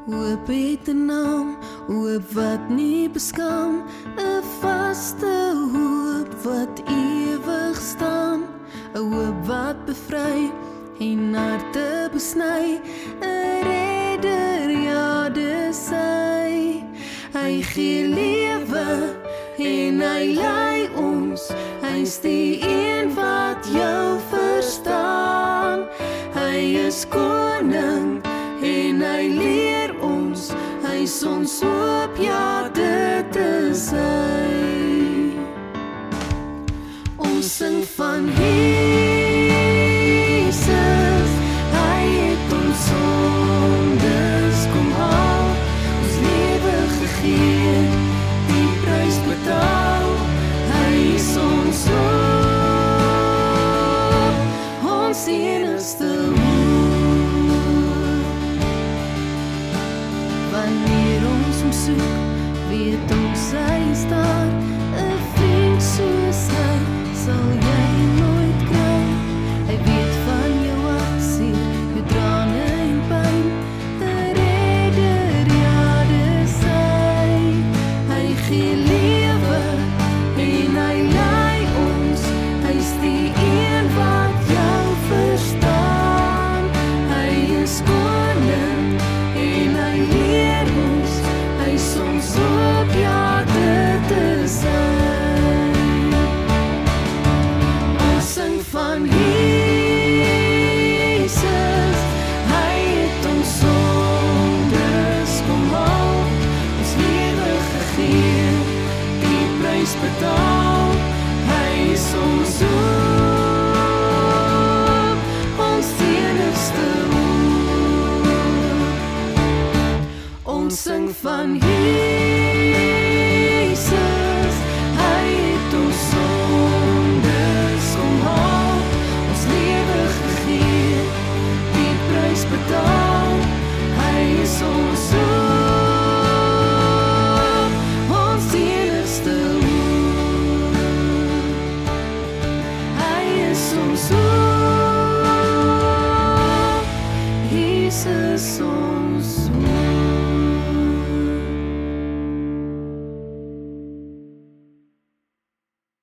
Hoop het 'n naam, hoop wat nie beskaam, 'n vaste hoop wat ewig staan, 'n hoop wat bevry en harte besny, 'n redder, ja dis hy. Hy gee lewe en hy lei ons, hy's die een wat jou verstaan. Hy is koning en hy leer ons, hy's ons hoop, ja dit is hy. Ons sing van Jesus, hy het ons sondes kom haal, ons lewe gegee, die prys betaal, hy is ons hoop, ons enigste hoop. Wanneer ons hom soek, weet ons hy is daar, 'n vriend soos hy sal jy nooit kry. Hy weet van jou hartseer, jou trane en pyn, 'n redder, ja dis hy. Hy gee lewe en hy lei ons, hy's die een wat jou verstaan. Hy is koning en hy leer ons, hy's ons hoop, ja dit is hy. Ons sing van Jesus, hy het ons sondes kom haal, ons lewe gegee, die prys betaal, hy is ons hoop, ons enigste hoop. Ons sing van Jesus.